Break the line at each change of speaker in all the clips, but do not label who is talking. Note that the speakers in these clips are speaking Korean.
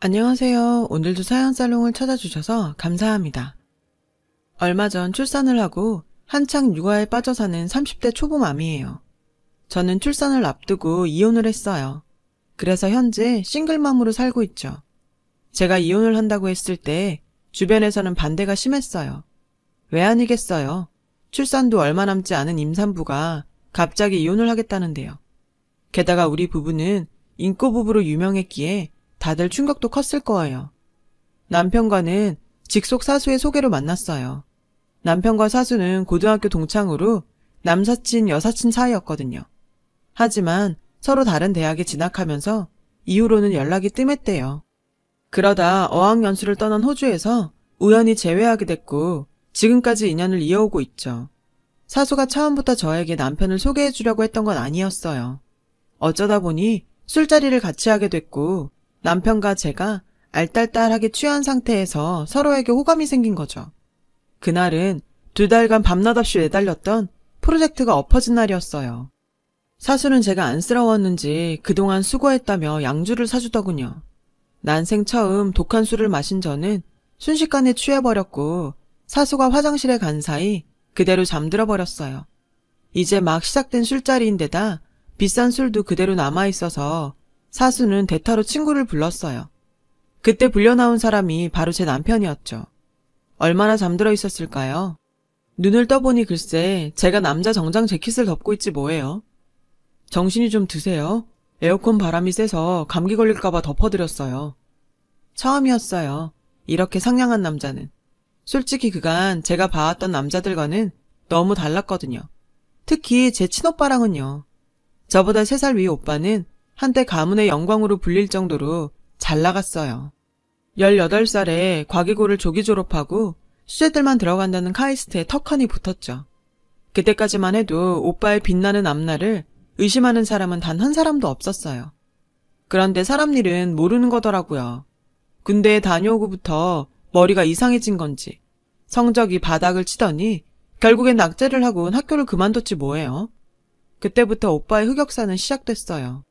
안녕하세요. 오늘도 사연살롱을 찾아주셔서 감사합니다. 얼마 전 출산을 하고 한창 육아에 빠져 사는 30대 초보맘이에요. 저는 출산을 앞두고 이혼을 했어요. 그래서 현재 싱글맘으로 살고 있죠. 제가 이혼을 한다고 했을 때 주변에서는 반대가 심했어요. 왜 아니겠어요? 출산도 얼마 남지 않은 임산부가 갑자기 이혼을 하겠다는데요. 게다가 우리 부부는 인꼬부부로 유명했기에 다들 충격도 컸을 거예요. 남편과는 직속 사수의 소개로 만났어요. 남편과 사수는 고등학교 동창으로 남사친 여사친 사이였거든요. 하지만 서로 다른 대학에 진학하면서 이후로는 연락이 뜸했대요. 그러다 어학연수를 떠난 호주에서 우연히 재회하게 됐고 지금까지 인연을 이어오고 있죠. 사수가 처음부터 저에게 남편을 소개해주려고 했던 건 아니었어요. 어쩌다 보니 술자리를 같이 하게 됐고 남편과 제가 알딸딸하게 취한 상태에서 서로에게 호감이 생긴 거죠. 그날은 2달간 밤낮 없이 매달렸던 프로젝트가 엎어진 날이었어요. 사수는 제가 안쓰러웠는지 그동안 수고했다며 양주를 사주더군요. 난생 처음 독한 술을 마신 저는 순식간에 취해버렸고 사수가 화장실에 간 사이 그대로 잠들어 버렸어요. 이제 막 시작된 술자리인데다 비싼 술도 그대로 남아있어서 사수는 대타로 친구를 불렀어요. 그때 불려나온 사람이 바로 제 남편이었죠. 얼마나 잠들어 있었을까요? 눈을 떠보니 글쎄 제가 남자 정장 재킷을 덮고 있지 뭐예요. 정신이 좀 드세요. 에어컨 바람이 세서 감기 걸릴까봐 덮어드렸어요. 처음이었어요. 이렇게 상냥한 남자는. 솔직히 그간 제가 봐왔던 남자들과는 너무 달랐거든요. 특히 제 친오빠랑은요. 저보다 3살 위 오빠는 한때 가문의 영광으로 불릴 정도로 잘 나갔어요. 18살에 과기고를 조기 졸업하고 수재들만 들어간다는 카이스트에 턱하니 붙었죠. 그때까지만 해도 오빠의 빛나는 앞날을 의심하는 사람은 단 한 사람도 없었어요. 그런데 사람 일은 모르는 거더라고요. 군대에 다녀오고부터 머리가 이상해진 건지 성적이 바닥을 치더니 결국엔 낙제를 하곤 학교를 그만뒀지 뭐예요. 그때부터 오빠의 흑역사는 시작됐어요.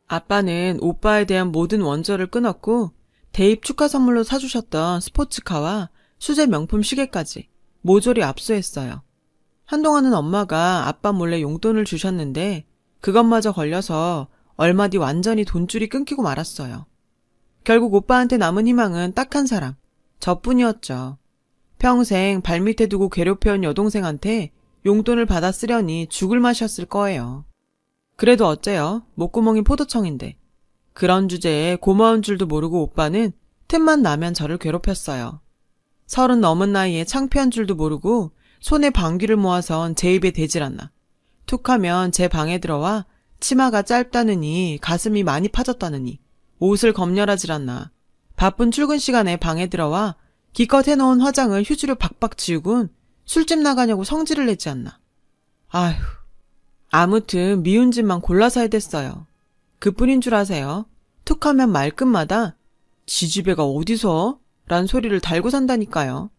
아빠는 오빠에 대한 모든 원조를 끊었고 대입 축하 선물로 사주셨던 스포츠카와 수제 명품 시계까지 모조리 압수했어요. 한동안은 엄마가 아빠 몰래 용돈을 주셨는데 그것마저 걸려서 얼마 뒤 완전히 돈줄이 끊기고 말았어요. 결국 오빠한테 남은 희망은 딱 한 사람, 저뿐이었죠. 평생 발밑에 두고 괴롭혀온 여동생한테 용돈을 받아 쓰려니 죽을 맛이었을 거예요. 그래도 어째요? 목구멍이 포도청인데. 그런 주제에 고마운 줄도 모르고 오빠는 틈만 나면 저를 괴롭혔어요. 30 넘은 나이에 창피한 줄도 모르고 손에 방귀를 모아선 제 입에 대질 않나. 툭하면 제 방에 들어와 치마가 짧다느니 가슴이 많이 파졌다느니 옷을 검열하질 않나. 바쁜 출근 시간에 방에 들어와 기껏 해놓은 화장을 휴지로 박박 지우곤 술집 나가냐고 성질을 내지 않나. 아휴. 아무튼 미운 짓만 골라서 해댔어요. 그뿐인 줄 아세요? 툭하면 말끝마다 지지배가 어디서? 란 소리를 달고 산다니까요.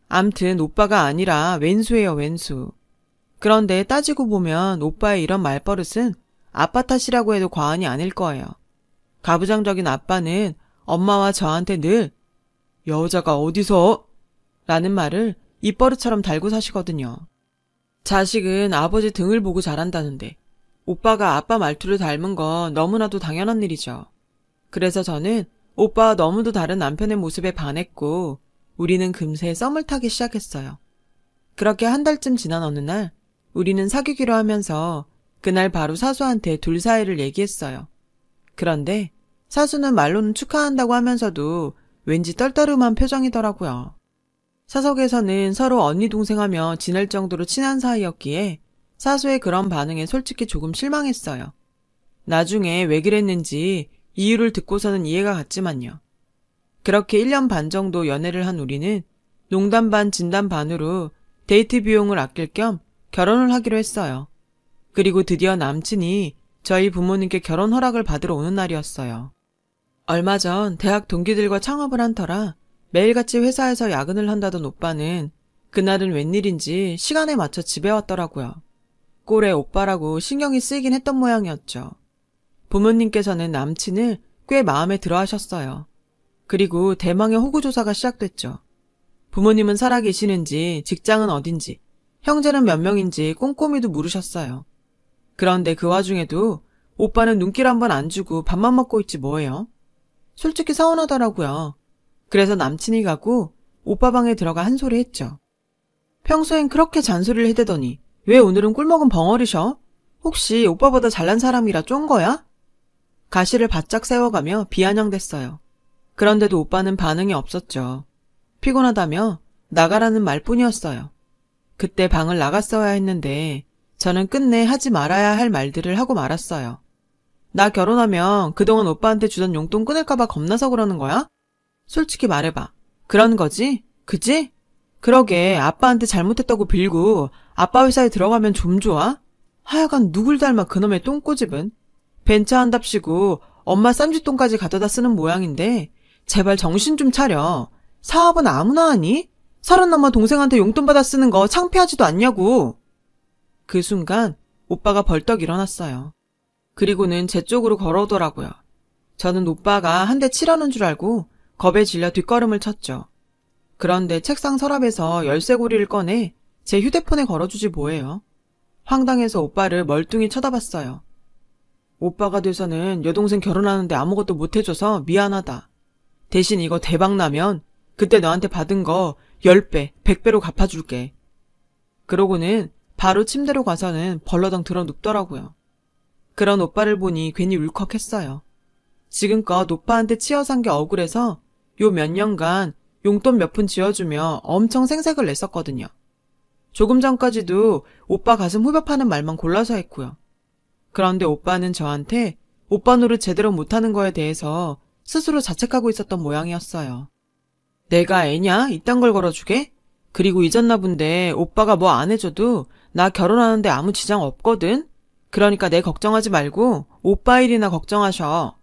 암튼 오빠가 아니라 왼수예요, 왼수. 그런데 따지고 보면 오빠의 이런 말버릇은 아빠 탓이라고 해도 과언이 아닐 거예요. 가부장적인 아빠는 엄마와 저한테 늘 여자가 어디서? 라는 말을 입버릇처럼 달고 사시거든요. 자식은 아버지 등을 보고 자란다는데 오빠가 아빠 말투를 닮은 건 너무나도 당연한 일이죠. 그래서 저는 오빠와 너무도 다른 남편의 모습에 반했고 우리는 금세 썸을 타기 시작했어요. 그렇게 한 달쯤 지난 어느 날 우리는 사귀기로 하면서 그날 바로 사수한테 둘 사이를 얘기했어요. 그런데 사수는 말로는 축하한다고 하면서도 왠지 떨떠름한 표정이더라고요. 사석에서는 서로 언니 동생하며 지낼 정도로 친한 사이였기에 사수의 그런 반응에 솔직히 조금 실망했어요. 나중에 왜 그랬는지 이유를 듣고서는 이해가 갔지만요. 그렇게 1년 반 정도 연애를 한 우리는 농담 반 진담 반으로 데이트 비용을 아낄 겸 결혼을 하기로 했어요. 그리고 드디어 남친이 저희 부모님께 결혼 허락을 받으러 오는 날이었어요. 얼마 전 대학 동기들과 창업을 한 터라 매일같이 회사에서 야근을 한다던 오빠는 그날은 웬일인지 시간에 맞춰 집에 왔더라고요. 꼴에 오빠라고 신경이 쓰이긴 했던 모양이었죠. 부모님께서는 남친을 꽤 마음에 들어 하셨어요. 그리고 대망의 호구조사가 시작됐죠. 부모님은 살아계시는지, 직장은 어딘지, 형제는 몇 명인지 꼼꼼히도 물으셨어요. 그런데 그 와중에도 오빠는 눈길 한 번 안 주고 밥만 먹고 있지 뭐예요. 솔직히 서운하더라고요. 그래서 남친이 가고 오빠 방에 들어가 한 소리 했죠. 평소엔 그렇게 잔소리를 해대더니 왜 오늘은 꿀먹은 벙어리셔? 혹시 오빠보다 잘난 사람이라 쫀 거야? 가시를 바짝 세워가며 비아냥댔어요. 그런데도 오빠는 반응이 없었죠. 피곤하다며 나가라는 말뿐이었어요. 그때 방을 나갔어야 했는데 저는 끝내 하지 말아야 할 말들을 하고 말았어요. 나 결혼하면 그동안 오빠한테 주던 용돈 끊을까봐 겁나서 그러는 거야? 솔직히 말해봐. 그런 거지? 그지? 그러게 아빠한테 잘못했다고 빌고 아빠 회사에 들어가면 좀 좋아? 하여간 누굴 닮아 그놈의 똥꼬집은. 벤처 한답시고 엄마 쌈짓돈까지 가져다 쓰는 모양인데 제발 정신 좀 차려. 사업은 아무나 하니? 30 넘어 동생한테 용돈 받아 쓰는 거 창피하지도 않냐고. 그 순간 오빠가 벌떡 일어났어요. 그리고는 제 쪽으로 걸어오더라고요. 저는 오빠가 한 대 치려는 줄 알고 겁에 질려 뒷걸음을 쳤죠. 그런데 책상 서랍에서 열쇠고리를 꺼내 제 휴대폰에 걸어주지 뭐예요. 황당해서 오빠를 멀뚱히 쳐다봤어요. 오빠가 돼서는 여동생 결혼하는데 아무것도 못해줘서 미안하다. 대신 이거 대박 나면 그때 너한테 받은 거 10배, 100배로 갚아줄게. 그러고는 바로 침대로 가서는 벌러덩 들어 눕더라고요. 그런 오빠를 보니 괜히 울컥했어요. 지금껏 오빠한테 치여 산 게 억울해서 요 몇 년간 용돈 몇 푼 지어주며 엄청 생색을 냈었거든요. 조금 전까지도 오빠 가슴 후벼 파는 말만 골라서 했고요. 그런데 오빠는 저한테 오빠 노릇 제대로 못하는 거에 대해서 스스로 자책하고 있었던 모양이었어요. 내가 애냐? 이딴 걸 걸어주게? 그리고 잊었나 본데 오빠가 뭐 안 해줘도 나 결혼하는데 아무 지장 없거든? 그러니까 내 걱정하지 말고 오빠 일이나 걱정하셔.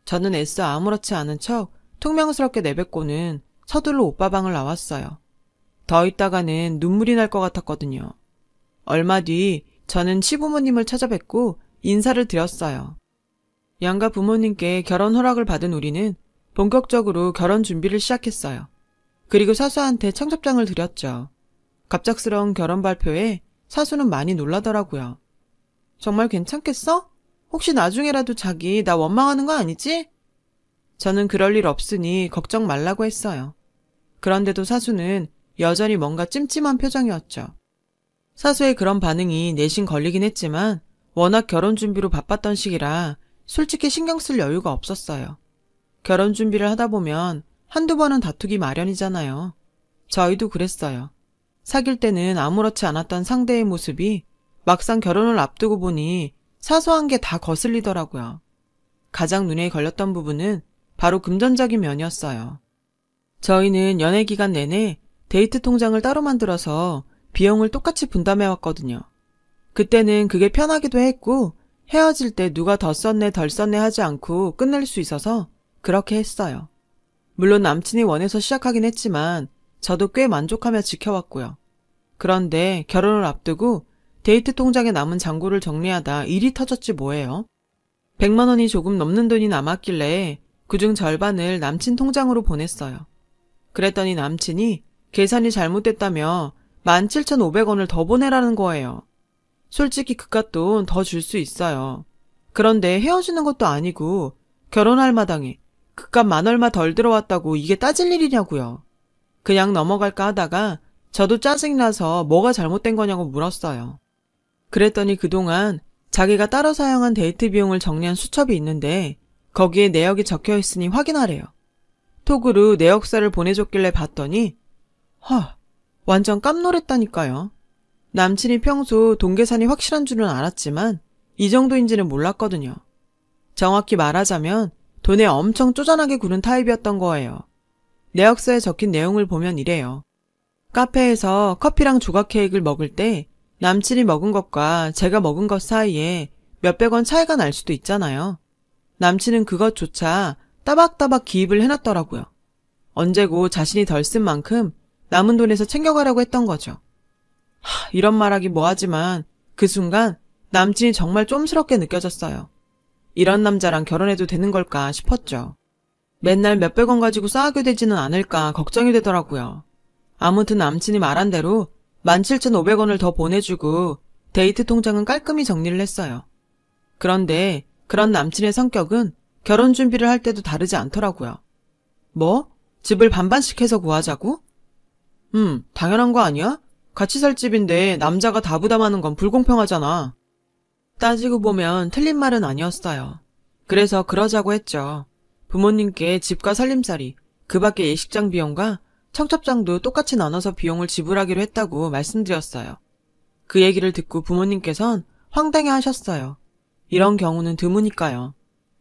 저는 애써 아무렇지 않은 척 퉁명스럽게 내뱉고는 서둘러 오빠 방을 나왔어요. 더 있다가는 눈물이 날 것 같았거든요. 얼마 뒤 저는 시부모님을 찾아뵙고 인사를 드렸어요. 양가 부모님께 결혼 허락을 받은 우리는 본격적으로 결혼 준비를 시작했어요. 그리고 사수한테 청첩장을 드렸죠. 갑작스러운 결혼 발표에 사수는 많이 놀라더라고요. 정말 괜찮겠어? 혹시 나중에라도 자기 나 원망하는 거 아니지? 저는 그럴 일 없으니 걱정 말라고 했어요. 그런데도 사수는 여전히 뭔가 찜찜한 표정이었죠. 사수의 그런 반응이 내심 걸리긴 했지만 워낙 결혼 준비로 바빴던 시기라 솔직히 신경 쓸 여유가 없었어요. 결혼 준비를 하다 보면 한두 번은 다투기 마련이잖아요. 저희도 그랬어요. 사귈 때는 아무렇지 않았던 상대의 모습이 막상 결혼을 앞두고 보니 사소한 게 다 거슬리더라고요. 가장 눈에 걸렸던 부분은 바로 금전적인 면이었어요. 저희는 연애 기간 내내 데이트 통장을 따로 만들어서 비용을 똑같이 분담해왔거든요. 그때는 그게 편하기도 했고 헤어질 때 누가 더 썼네 덜 썼네 하지 않고 끝낼 수 있어서 그렇게 했어요. 물론 남친이 원해서 시작하긴 했지만 저도 꽤 만족하며 지켜왔고요. 그런데 결혼을 앞두고 데이트 통장에 남은 잔고를 정리하다 일이 터졌지 뭐예요. 100만 원이 조금 넘는 돈이 남았길래 그중 절반을 남친 통장으로 보냈어요. 그랬더니 남친이 계산이 잘못됐다며 17,500원을 더 보내라는 거예요. 솔직히 그깟 돈 더 줄 수 있어요. 그런데 헤어지는 것도 아니고 결혼할 마당에 그깟 만 얼마 덜 들어왔다고 이게 따질 일이냐고요. 그냥 넘어갈까 하다가 저도 짜증나서 뭐가 잘못된 거냐고 물었어요. 그랬더니 그동안 자기가 따로 사용한 데이트 비용을 정리한 수첩이 있는데 거기에 내역이 적혀 있으니 확인하래요. 톡으로 내역서를 보내줬길래 봤더니 완전 깜놀했다니까요. 남친이 평소 돈 계산이 확실한 줄은 알았지만 이 정도인지는 몰랐거든요. 정확히 말하자면 돈에 엄청 쪼잔하게 구는 타입이었던 거예요. 내역서에 적힌 내용을 보면 이래요. 카페에서 커피랑 조각 케이크를 먹을 때 남친이 먹은 것과 제가 먹은 것 사이에 몇백 원 차이가 날 수도 있잖아요. 남친은 그것조차 따박따박 기입을 해놨더라고요. 언제고 자신이 덜 쓴 만큼 남은 돈에서 챙겨가려고 했던 거죠. 이런 말하기 뭐하지만 그 순간 남친이 정말 쫌스럽게 느껴졌어요. 이런 남자랑 결혼해도 되는 걸까 싶었죠. 맨날 몇백 원 가지고 싸우게 되지는 않을까 걱정이 되더라고요. 아무튼 남친이 말한 대로 17,500원을 더 보내주고 데이트 통장은 깔끔히 정리를 했어요. 그런데 그런 남친의 성격은 결혼 준비를 할 때도 다르지 않더라고요. 뭐? 집을 반반씩 해서 구하자고? 당연한 거 아니야? 같이 살 집인데 남자가 다 부담하는 건 불공평하잖아. 따지고 보면 틀린 말은 아니었어요. 그래서 그러자고 했죠. 부모님께 집과 살림살이, 그 밖에 예식장 비용과 청첩장도 똑같이 나눠서 비용을 지불하기로 했다고 말씀드렸어요. 그 얘기를 듣고 부모님께선 황당해 하셨어요. 이런 경우는 드무니까요.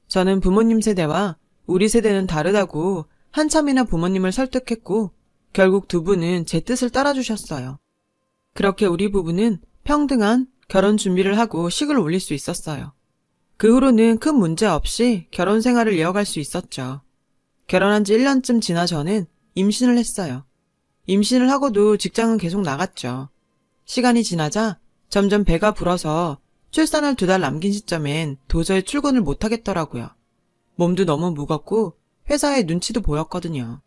저는 부모님 세대와 우리 세대는 다르다고 한참이나 부모님을 설득했고 결국 두 분은 제 뜻을 따라주셨어요. 그렇게 우리 부부는 평등한 결혼 준비를 하고 식을 올릴 수 있었어요. 그 후로는 큰 문제 없이 결혼 생활을 이어갈 수 있었죠. 결혼한 지 1년쯤 지나 저는 임신을 했어요. 임신을 하고도 직장은 계속 나갔죠. 시간이 지나자 점점 배가 불어서 출산을 2달 남긴 시점엔 도저히 출근을 못하겠더라고요. 몸도 너무 무겁고 회사에 눈치도 보였거든요.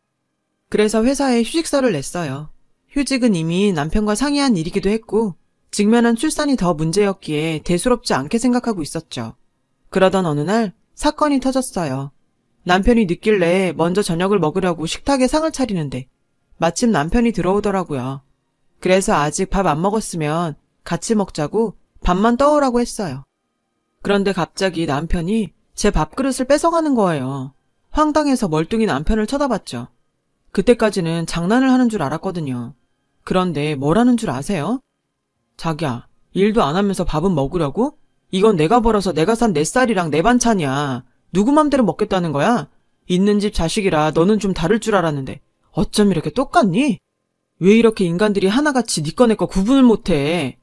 그래서 회사에 휴직서를 냈어요. 휴직은 이미 남편과 상의한 일이기도 했고 직면한 출산이 더 문제였기에 대수롭지 않게 생각하고 있었죠. 그러던 어느 날 사건이 터졌어요. 남편이 늦길래 먼저 저녁을 먹으려고 식탁에 상을 차리는데 마침 남편이 들어오더라고요. 그래서 아직 밥 안 먹었으면 같이 먹자고 밥만 떠오라고 했어요. 그런데 갑자기 남편이 제 밥그릇을 뺏어가는 거예요. 황당해서 멀뚱히 남편을 쳐다봤죠. 그때까지는 장난을 하는 줄 알았거든요. 그런데 뭐라는 줄 아세요? 자기야, 일도 안 하면서 밥은 먹으려고? 이건 내가 벌어서 내가 산 내 쌀이랑 내 반찬이야. 누구 맘대로 먹겠다는 거야? 있는 집 자식이라 너는 좀 다를 줄 알았는데 어쩜 이렇게 똑같니? 왜 이렇게 인간들이 하나같이 니 거 내 거 구분을 못해?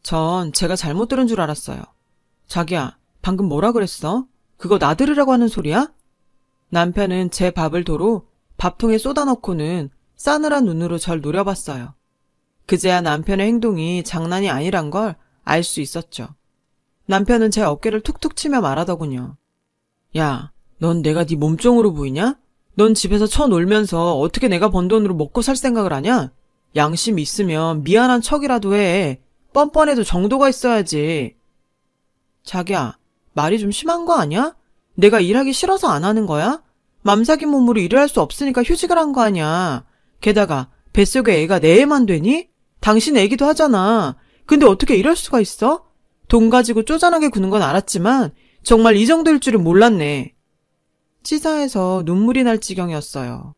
전 제가 잘못 들은 줄 알았어요. 자기야, 방금 뭐라 그랬어? 그거 나 들으라고 하는 소리야? 남편은 제 밥을 도로 밥통에 쏟아넣고는 싸늘한 눈으로 절 노려봤어요. 그제야 남편의 행동이 장난이 아니란 걸 알 수 있었죠. 남편은 제 어깨를 툭툭 치며 말하더군요. 야, 넌 내가 네 몸종으로 보이냐? 넌 집에서 쳐놀면서 어떻게 내가 번 돈으로 먹고 살 생각을 하냐? 양심 있으면 미안한 척이라도 해. 뻔뻔해도 정도가 있어야지. 자기야, 말이 좀 심한 거 아니야? 내가 일하기 싫어서 안 하는 거야? 맘삭인 몸으로 일을 할 수 없으니까 휴직을 한 거 아니야. 게다가 뱃속에 애가 내 애만 되니? 당신 애기도 하잖아. 근데 어떻게 이럴 수가 있어? 돈 가지고 쪼잔하게 구는 건 알았지만 정말 이 정도일 줄은 몰랐네. 치사해서 눈물이 날 지경이었어요.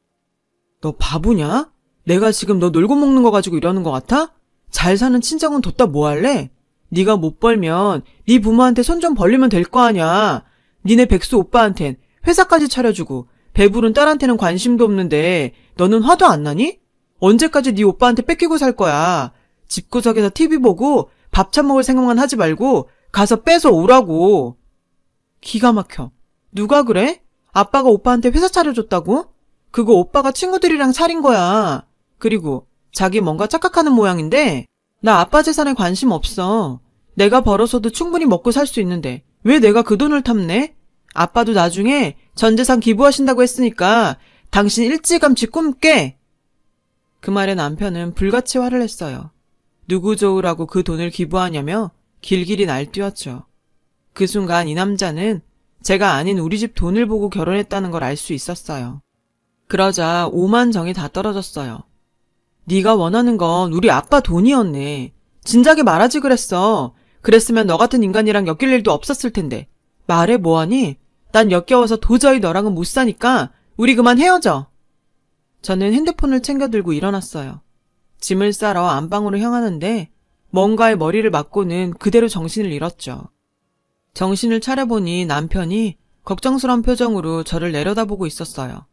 너 바보냐? 내가 지금 너 놀고 먹는 거 가지고 이러는 거 같아? 잘 사는 친정은 뒀다 뭐 할래? 네가 못 벌면 네 부모한테 손 좀 벌리면 될 거 아냐. 니네 백수 오빠한텐 회사까지 차려주고 배부른 딸한테는 관심도 없는데 너는 화도 안 나니? 언제까지 네 오빠한테 뺏기고 살 거야. 집구석에서 TV 보고 밥차 먹을 생각만 하지 말고 가서 뺏어 오라고. 기가 막혀. 누가 그래? 아빠가 오빠한테 회사 차려줬다고? 그거 오빠가 친구들이랑 차린 거야. 그리고 자기 뭔가 착각하는 모양인데 나 아빠 재산에 관심 없어. 내가 벌어서도 충분히 먹고 살 수 있는데 왜 내가 그 돈을 탐내? 아빠도 나중에 전 재산 기부하신다고 했으니까 당신 일찌감치 꿈 깨. 그 말에 남편은 불같이 화를 냈어요. 누구 좋으라고 그 돈을 기부하냐며 길길이 날뛰었죠. 그 순간 이 남자는 제가 아닌 우리 집 돈을 보고 결혼했다는 걸 알 수 있었어요. 그러자 오만정이 다 떨어졌어요. 네가 원하는 건 우리 아빠 돈이었네. 진작에 말하지 그랬어. 그랬으면 너 같은 인간이랑 엮일 일도 없었을 텐데. 말해 뭐하니? 난 역겨워서 도저히 너랑은 못 사니까 우리 그만 헤어져. 저는 핸드폰을 챙겨 들고 일어났어요. 짐을 싸러 안방으로 향하는데 뭔가에 머리를 맞고는 그대로 정신을 잃었죠. 정신을 차려보니 남편이 걱정스러운 표정으로 저를 내려다보고 있었어요.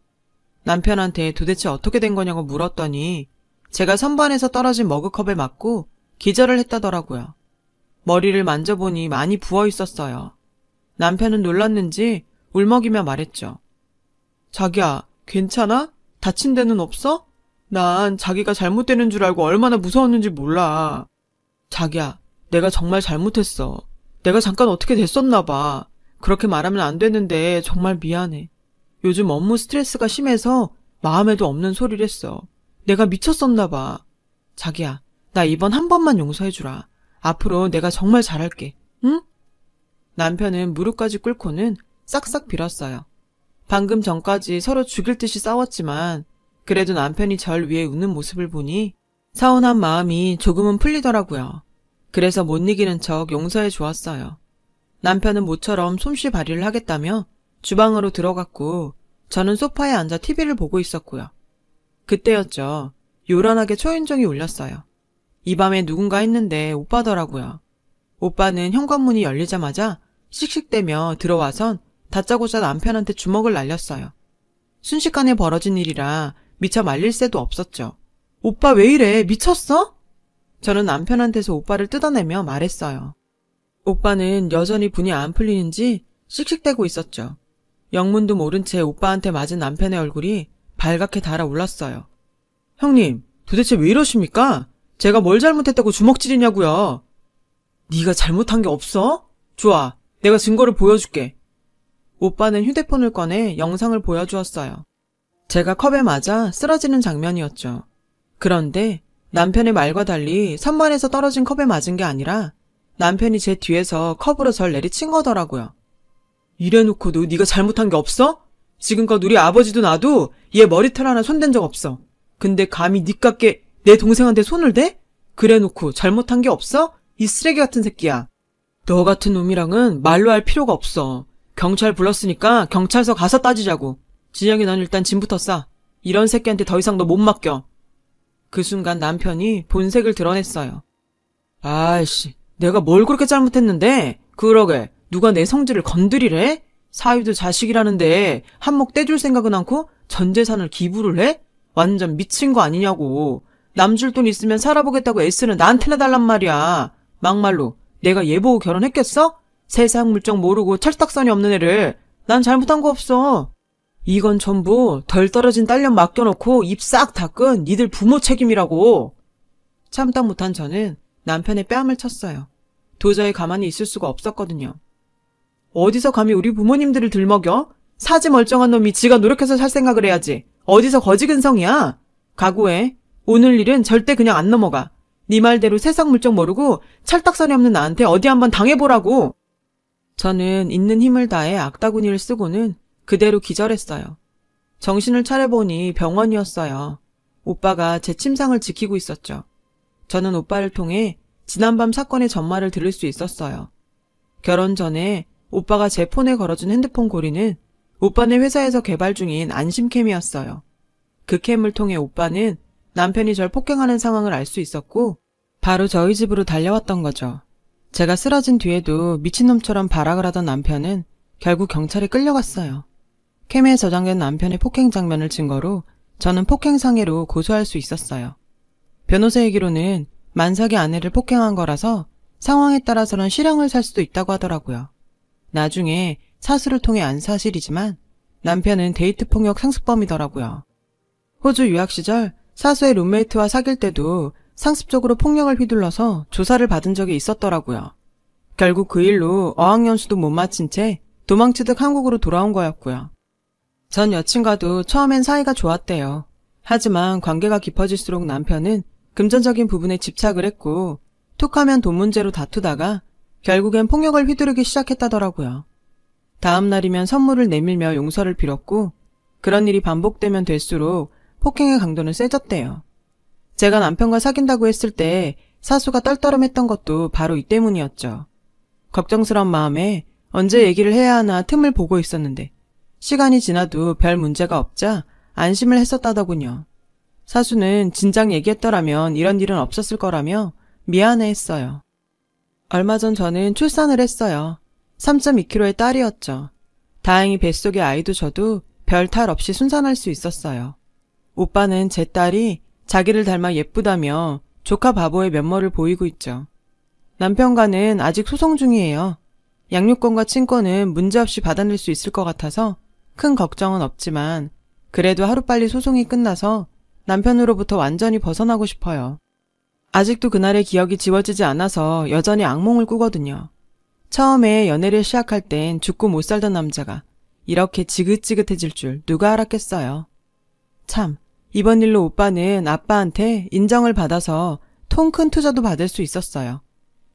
남편한테 도대체 어떻게 된 거냐고 물었더니 제가 선반에서 떨어진 머그컵에 맞고 기절을 했다더라고요. 머리를 만져보니 많이 부어 있었어요. 남편은 놀랐는지 울먹이며 말했죠. 자기야, 괜찮아? 다친 데는 없어? 난 자기가 잘못되는 줄 알고 얼마나 무서웠는지 몰라. 자기야, 내가 정말 잘못했어. 내가 잠깐 어떻게 됐었나 봐. 그렇게 말하면 안 되는데 정말 미안해. 요즘 업무 스트레스가 심해서 마음에도 없는 소리를 했어. 내가 미쳤었나 봐. 자기야, 나 이번 한 번만 용서해주라. 앞으로 내가 정말 잘할게. 응? 남편은 무릎까지 꿇고는 싹싹 빌었어요. 방금 전까지 서로 죽일 듯이 싸웠지만 그래도 남편이 절 위해 웃는 모습을 보니 서운한 마음이 조금은 풀리더라고요. 그래서 못 이기는 척 용서해 주었어요. 남편은 모처럼 솜씨 발휘를 하겠다며 주방으로 들어갔고 저는 소파에 앉아 TV를 보고 있었고요. 그때였죠. 요란하게 초인종이 울렸어요. 이 밤에 누군가 했는데 오빠더라고요. 오빠는 현관문이 열리자마자 씩씩대며 들어와선 다짜고짜 남편한테 주먹을 날렸어요. 순식간에 벌어진 일이라 미처 말릴 새도 없었죠. 오빠 왜 이래? 미쳤어? 저는 남편한테서 오빠를 뜯어내며 말했어요. 오빠는 여전히 분이 안 풀리는지 씩씩대고 있었죠. 영문도 모른 채 오빠한테 맞은 남편의 얼굴이 발갛게 달아올랐어요. 형님, 도대체 왜 이러십니까? 제가 뭘 잘못했다고 주먹질이냐고요. 네가 잘못한 게 없어? 좋아, 내가 증거를 보여줄게. 오빠는 휴대폰을 꺼내 영상을 보여주었어요. 제가 컵에 맞아 쓰러지는 장면이었죠. 그런데 남편의 말과 달리 선반에서 떨어진 컵에 맞은 게 아니라 남편이 제 뒤에서 컵으로 절 내리친 거더라고요. 이래놓고도 네가 잘못한 게 없어? 지금껏 우리 아버지도 나도 얘 머리털 하나 손댄 적 없어. 근데 감히 니깎게 내 동생한테 손을 대? 그래놓고 잘못한 게 없어? 이 쓰레기 같은 새끼야. 너 같은 놈이랑은 말로 할 필요가 없어. 경찰 불렀으니까 경찰서 가서 따지자고. 진영이 넌 일단 짐부터 싸. 이런 새끼한테 더 이상 너 못 맡겨. 그 순간 남편이 본색을 드러냈어요. 아이씨, 내가 뭘 그렇게 잘못했는데? 그러게, 누가 내 성질을 건드리래? 사위도 자식이라는데 한몫 떼줄 생각은 않고 전 재산을 기부를 해? 완전 미친 거 아니냐고. 남 줄 돈 있으면 살아보겠다고 애쓰는 나한테나 달란 말이야. 막말로 내가 얘 보고 결혼했겠어? 세상 물정 모르고 철딱선이 없는 애를. 난 잘못한 거 없어. 이건 전부 덜 떨어진 딸년 맡겨놓고 입 싹 닦은 니들 부모 책임이라고. 참다 못한 저는 남편의 뺨을 쳤어요. 도저히 가만히 있을 수가 없었거든요. 어디서 감히 우리 부모님들을 들먹여? 사지 멀쩡한 놈이 지가 노력해서 살 생각을 해야지. 어디서 거지근성이야? 각오해. 오늘 일은 절대 그냥 안 넘어가. 네 말대로 세상 물정 모르고 철딱선이 없는 나한테 어디 한번 당해보라고. 저는 있는 힘을 다해 악다구니를 쓰고는 그대로 기절했어요. 정신을 차려보니 병원이었어요. 오빠가 제 침상을 지키고 있었죠. 저는 오빠를 통해 지난밤 사건의 전말을 들을 수 있었어요. 결혼 전에 오빠가 제 폰에 걸어준 핸드폰 고리는 오빠네 회사에서 개발 중인 안심캠이었어요. 그 캠을 통해 오빠는 남편이 절 폭행하는 상황을 알 수 있었고 바로 저희 집으로 달려왔던 거죠. 제가 쓰러진 뒤에도 미친놈처럼 발악을 하던 남편은 결국 경찰에 끌려갔어요. 캠에 저장된 남편의 폭행 장면을 증거로 저는 폭행상해로 고소할 수 있었어요. 변호사 얘기로는 만삭의 아내를 폭행한 거라서 상황에 따라서는 실형을 살 수도 있다고 하더라고요. 나중에 사수를 통해 안 사실이지만 남편은 데이트 폭력 상습범이더라고요. 호주 유학 시절 사수의 룸메이트와 사귈 때도 상습적으로 폭력을 휘둘러서 조사를 받은 적이 있었더라고요. 결국 그 일로 어학연수도 못 마친 채 도망치듯 한국으로 돌아온 거였고요. 전 여친과도 처음엔 사이가 좋았대요. 하지만 관계가 깊어질수록 남편은 금전적인 부분에 집착을 했고 툭하면 돈 문제로 다투다가 결국엔 폭력을 휘두르기 시작했다더라고요. 다음 날이면 선물을 내밀며 용서를 빌었고 그런 일이 반복되면 될수록 폭행의 강도는 세졌대요. 제가 남편과 사귄다고 했을 때 사수가 떨떠름했던 것도 바로 이 때문이었죠. 걱정스러운 마음에 언제 얘기를 해야 하나 틈을 보고 있었는데 시간이 지나도 별 문제가 없자 안심을 했었다더군요. 사수는 진작 얘기했더라면 이런 일은 없었을 거라며 미안해했어요. 얼마 전 저는 출산을 했어요. 3.2kg의 딸이었죠. 다행히 뱃속의 아이도 저도 별 탈 없이 순산할 수 있었어요. 오빠는 제 딸이 자기를 닮아 예쁘다며 조카 바보의 면모를 보이고 있죠. 남편과는 아직 소송 중이에요. 양육권과 친권은 문제없이 받아낼 수 있을 것 같아서 큰 걱정은 없지만 그래도 하루빨리 소송이 끝나서 남편으로부터 완전히 벗어나고 싶어요. 아직도 그날의 기억이 지워지지 않아서 여전히 악몽을 꾸거든요. 처음에 연애를 시작할 땐 죽고 못 살던 남자가 이렇게 지긋지긋해질 줄 누가 알았겠어요. 참, 이번 일로 오빠는 아빠한테 인정을 받아서 통 큰 투자도 받을 수 있었어요.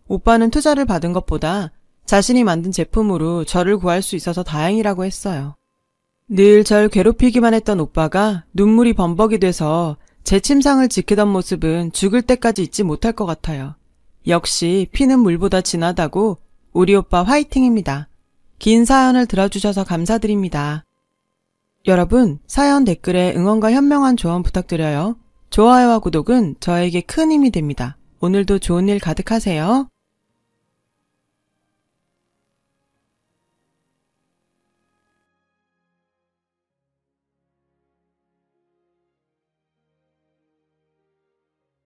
오빠는 투자를 받은 것보다 자신이 만든 제품으로 저를 구할 수 있어서 다행이라고 했어요. 늘 절 괴롭히기만 했던 오빠가 눈물이 범벅이 돼서 제 침상을 지키던 모습은 죽을 때까지 잊지 못할 것 같아요. 역시 피는 물보다 진하다고 우리 오빠 화이팅입니다. 긴 사연을 들어주셔서 감사드립니다. 여러분, 사연 댓글에 응원과 현명한 조언 부탁드려요. 좋아요와 구독은 저에게 큰 힘이 됩니다. 오늘도 좋은 일 가득하세요.